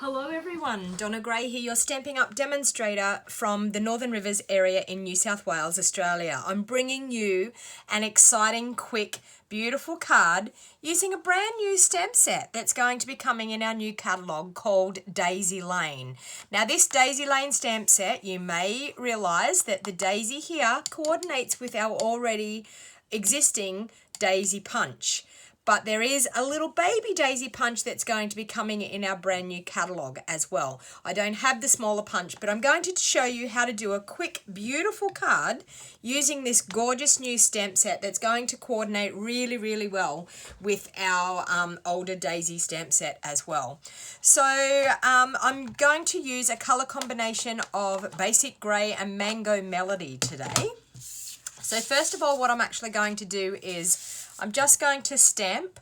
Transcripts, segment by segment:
Hello everyone, Donna Gray here, your Stampin' Up demonstrator from the Northern Rivers area in New South Wales, Australia. I'm bringing you an exciting, quick, beautiful card using a brand new stamp set that's going to be coming in our new catalogue called Daisy Lane. Now this Daisy Lane stamp set, you may realise that the daisy here coordinates with our already existing daisy punch. But there is a little baby daisy punch that's going to be coming in our brand new catalogue as well. I don't have the smaller punch, but I'm going to show you how to do a quick, beautiful card using this gorgeous new stamp set that's going to coordinate really, really well with our older daisy stamp set as well. So I'm going to use a colour combination of Basic Grey and Mango Melody today. So first of all, what I'm actually going to do is I'm just going to stamp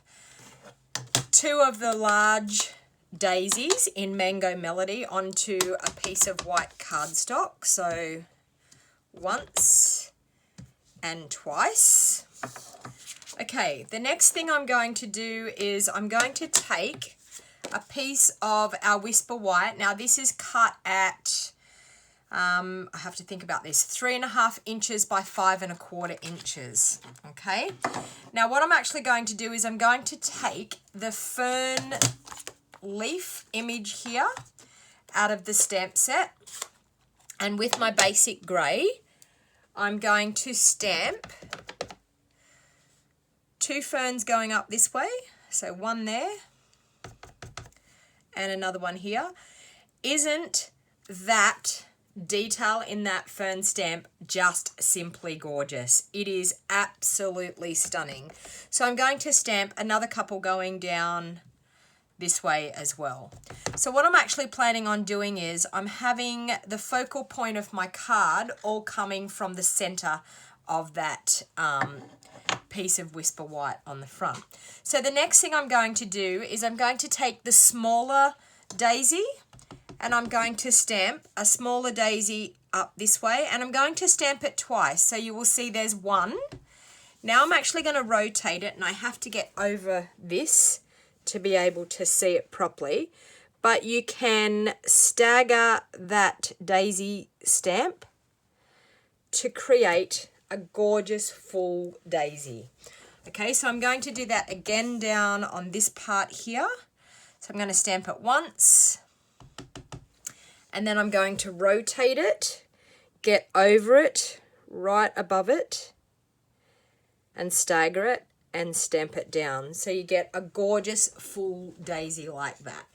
two of the large daisies in Mango Melody onto a piece of white cardstock. So once and twice. Okay, the next thing I'm going to do is I'm going to take a piece of our Whisper White. Now this is cut at I have to think about this, 3.5 inches by 5.25 inches. Okay, now what I'm actually going to do is I'm going to take the fern leaf image here out of the stamp set, and with my Basic Grey I'm going to stamp two ferns going up this way, so one there and another one here. Isn't that detail in that fern stamp just simply gorgeous? It is absolutely stunning. So I'm going to stamp another couple going down this way as well. So what I'm actually planning on doing is I'm having the focal point of my card all coming from the center of that piece of Whisper White on the front. So the next thing I'm going to do is I'm going to take the smaller daisy and I'm going to stamp a smaller daisy up this way, and I'm going to stamp it twice. So you will see there's one. Now I'm actually going to rotate it, and I have to get over this to be able to see it properly. But you can stagger that daisy stamp to create a gorgeous full daisy. Okay, so I'm going to do that again down on this part here. So I'm going to stamp it once, and then I'm going to rotate it, get over it, right above it, and stagger it and stamp it down. So you get a gorgeous full daisy like that.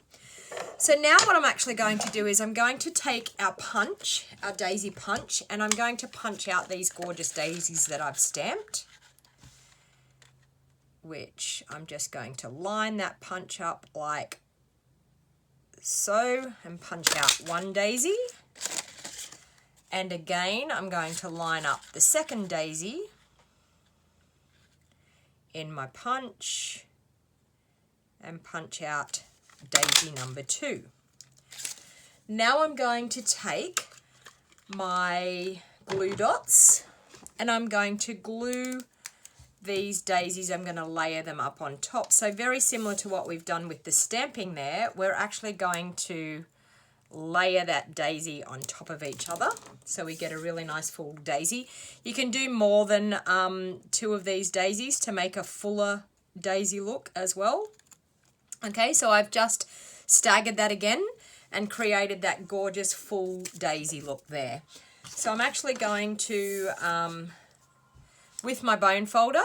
So now what I'm actually going to do is I'm going to take our punch, our daisy punch, and I'm going to punch out these gorgeous daisies that I've stamped, which I'm just going to line that punch up like so, and punch out one daisy. And again, I'm going to line up the second daisy in my punch and punch out daisy number 2. Now I'm going to take my glue dots and I'm going to glue these daisies. I'm going to layer them up on top. So very similar to what we've done with the stamping there, we're actually going to layer that daisy on top of each other so we get a really nice full daisy. You can do more than 2 of these daisies to make a fuller daisy look as well. Okay, so I've just staggered that again and created that gorgeous full daisy look there. So I'm actually going to with my bone folder,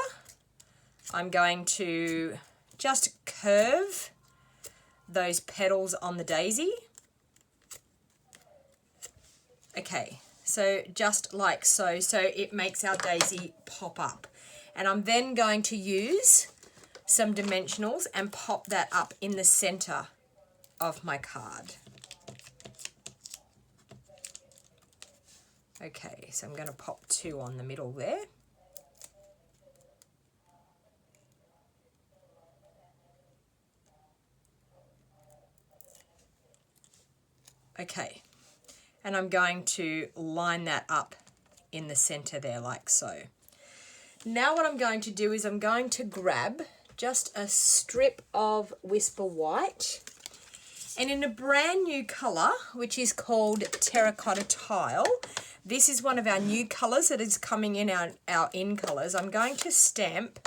I'm going to just curve those petals on the daisy. Okay, so just like so, so it makes our daisy pop up. And I'm then going to use some dimensionals and pop that up in the center of my card. Okay, so I'm going to pop 2 on the middle there. Okay, and I'm going to line that up in the center there like so. Now what I'm going to do is I'm going to grab just a strip of Whisper White And in a brand new colour, which is called Terracotta Tile, this is one of our new colours that is coming in our in colours. I'm going to stamp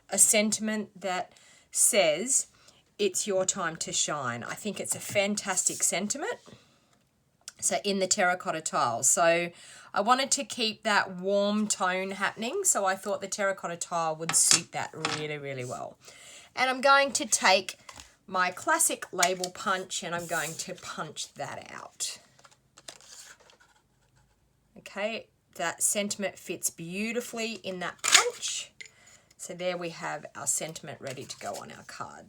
a sentiment that says, "It's your time to shine." I think it's a fantastic sentiment. So in the Terracotta Tile. So I wanted to keep that warm tone happening, so I thought the Terracotta Tile would suit that really, really well. And I'm going to take my classic label punch and I'm going to punch that out. Okay, that sentiment fits beautifully in that punch. So there we have our sentiment ready to go on our card.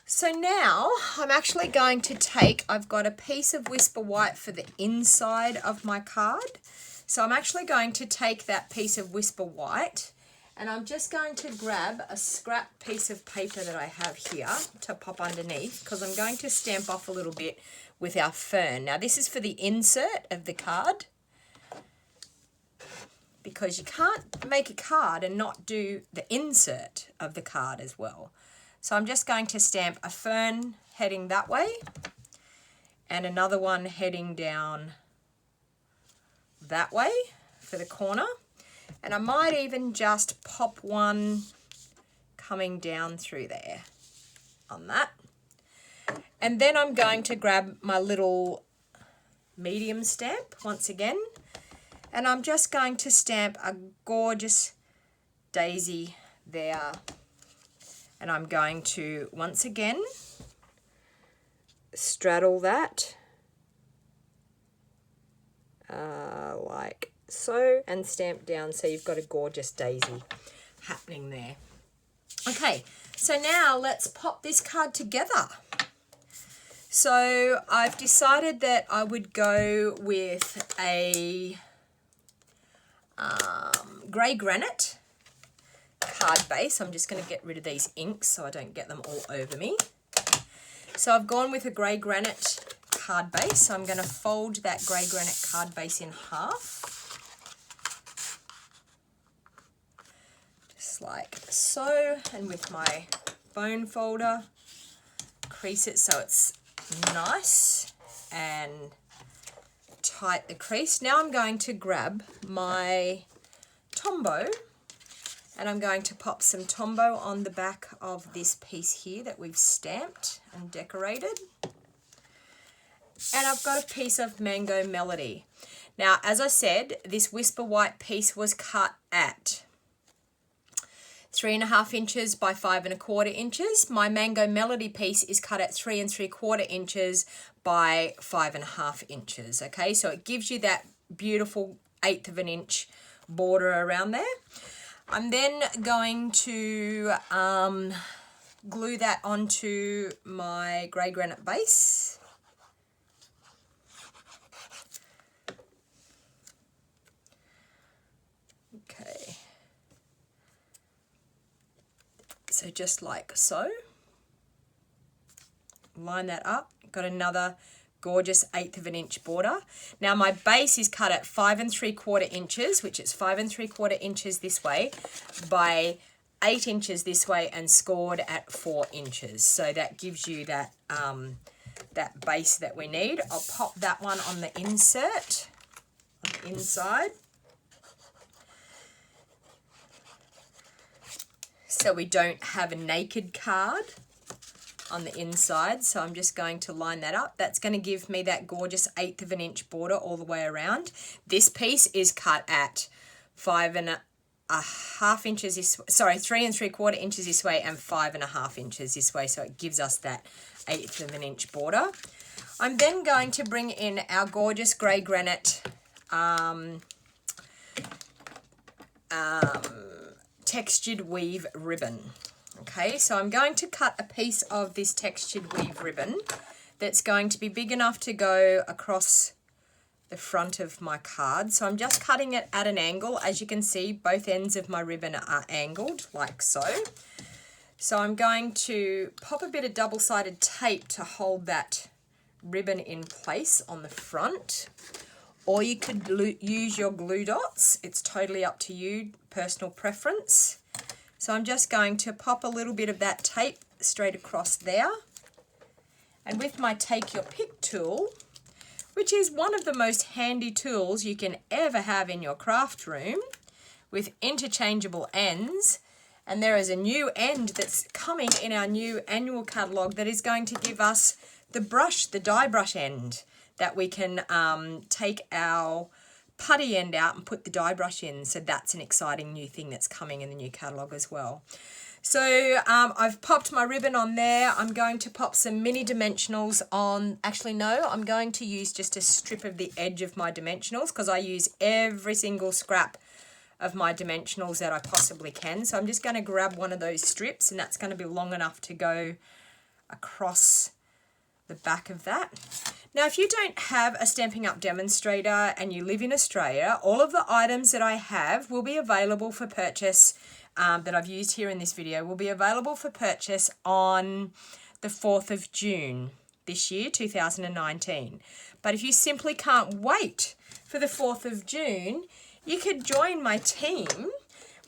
So now I'm actually going to take, I've got a piece of Whisper White for the inside of my card. So I'm actually going to take that piece of Whisper White and I'm just going to grab a scrap piece of paper that I have here to pop underneath, because I'm going to stamp off a little bit with our fern. Now this is for the insert of the card, because you can't make a card and not do the insert of the card as well. So I'm just going to stamp a fern heading that way and another one heading down that way for the corner. And I might even just pop one coming down through there on that. And then I'm going to grab my little medium stamp once again, and I'm just going to stamp a gorgeous daisy there. And I'm going to once again straddle that like so and stamp down, so you've got a gorgeous daisy happening there. Okay, so now let's pop this card together. So I've decided that I would go with a grey granite card base. I'm just going to get rid of these inks so I don't get them all over me. So I've gone with a grey granite card base. So I'm going to fold that grey granite card base in half. Just like so. And with my bone folder, crease it so it's nice and tight the crease. Now I'm going to grab my Tombow and I'm going to pop some Tombow on the back of this piece here that we've stamped and decorated. And I've got a piece of Mango Melody. Now, as I said, this Whisper White piece was cut at 3.5 inches by 5.25 inches. My Mango Melody piece is cut at 3 3/4 inches by 5.5 inches. Okay, so it gives you that beautiful 1/8 of an inch border around there. I'm then going to glue that onto my grey granite base. Okay. So just like so. Line that up. Got another gorgeous 1/8 of an inch border. Now my base is cut at 5 3/4 inches, which is 5 3/4 inches this way by 8 inches this way and scored at 4 inches. So that gives you that that base that we need. I'll pop that one on the insert on the inside. So we don't have a naked card on the inside, so I'm just going to line that up. That's going to give me that gorgeous 1/8 of an inch border all the way around. This piece is cut at 5.5 inches this way, sorry, 3 3/4 inches this way and 5.5 inches this way, so it gives us that 1/8 of an inch border. I'm then going to bring in our gorgeous grey granite textured weave ribbon. Okay, so I'm going to cut a piece of this textured weave ribbon that's going to be big enough to go across the front of my card. So I'm just cutting it at an angle. As you can see, both ends of my ribbon are angled like so. So I'm going to pop a bit of double-sided tape to hold that ribbon in place on the front. Or you could use your glue dots. It's totally up to you, personal preference. So I'm just going to pop a little bit of that tape straight across there. And with my Take Your Pick tool, which is one of the most handy tools you can ever have in your craft room, with interchangeable ends, and there is a new end that's coming in our new annual catalogue that is going to give us the brush, the die brush end, that we can take our putty end out and put the die brush in. So that's an exciting new thing that's coming in the new catalogue as well. So I've popped my ribbon on there. I'm going to pop some mini dimensionals on. Actually, no, I'm going to use just a strip of the edge of my dimensionals because I use every single scrap of my dimensionals that I possibly can. So I'm just going to grab one of those strips, and that's going to be long enough to go across the back of that. Now, if you don't have a Stampin' Up! Demonstrator and you live in Australia, all of the items that I have will be available for purchase that I've used here in this video will be available for purchase on the 4th of June this year, 2019. But if you simply can't wait for the 4th of June, you could join my team,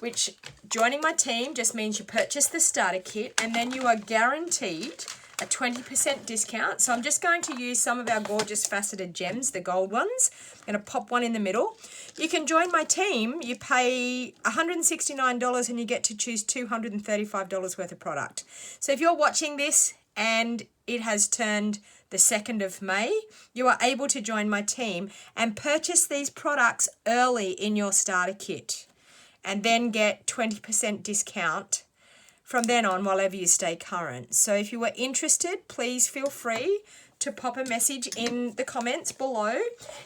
which joining my team just means you purchase the starter kit and then you are guaranteed a 20% discount. So I'm just going to use some of our gorgeous faceted gems, the gold ones. I'm going to pop one in the middle. You can join my team. You pay $169 and you get to choose $235 worth of product. So if you're watching this and it has turned the 2nd of May, you are able to join my team and purchase these products early in your starter kit and then get 20% discount from then on, whenever you stay current. So if you are interested, please feel free to pop a message in the comments below.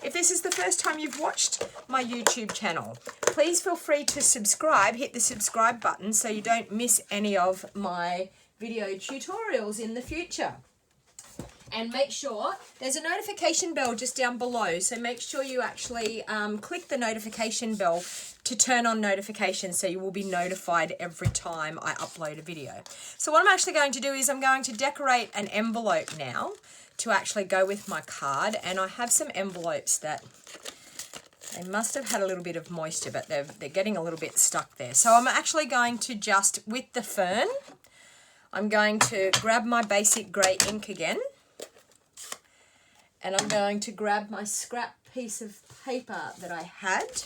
If this is the first time you've watched my YouTube channel, please feel free to subscribe, hit the subscribe button so you don't miss any of my video tutorials in the future. And make sure there's a notification bell just down below. So make sure you actually click the notification bell to turn on notifications so you will be notified every time I upload a video. So what I'm actually going to do is I'm going to decorate an envelope now to actually go with my card. And I have some envelopes that they must have had a little bit of moisture, but they're getting a little bit stuck there. So I'm actually going to just, with the fern, I'm going to grab my basic grey ink again. And I'm going to grab my scrap piece of paper that I had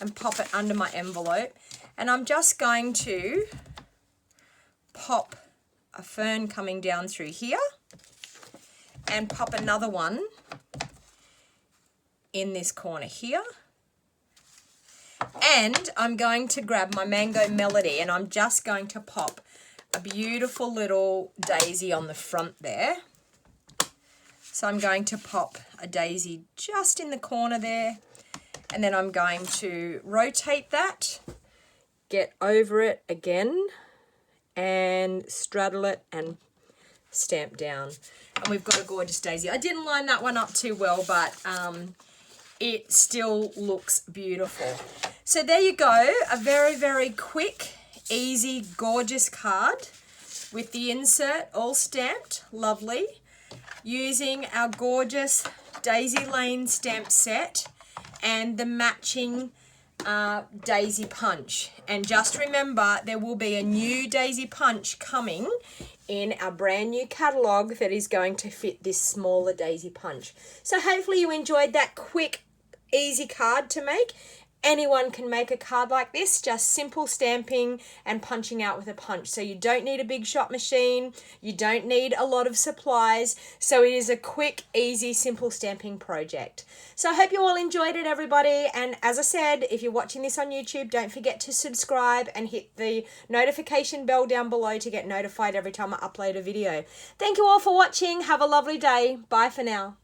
and pop it under my envelope. And I'm just going to pop a fern coming down through here and pop another one in this corner here. And I'm going to grab my Mango Melody and I'm just going to pop a beautiful little daisy on the front there. So I'm going to pop a daisy just in the corner there, and then I'm going to rotate that, get over it again, and straddle it and stamp down. And we've got a gorgeous daisy. I didn't line that one up too well, but it still looks beautiful. So there you go, a very, very quick, easy, gorgeous card with the insert all stamped, lovely, using our gorgeous Daisy Lane stamp set and the matching daisy punch. And just remember, there will be a new daisy punch coming in our brand new catalogue that is going to fit this smaller daisy punch. So hopefully you enjoyed that quick, easy card to make. Anyone can make a card like this, just simple stamping and punching out with a punch. So you don't need a big shot machine, you don't need a lot of supplies. So it is a quick, easy, simple stamping project. So I hope you all enjoyed it, everybody. And as I said, if you're watching this on YouTube, don't forget to subscribe and hit the notification bell down below to get notified every time I upload a video. Thank you all for watching. Have a lovely day. Bye for now.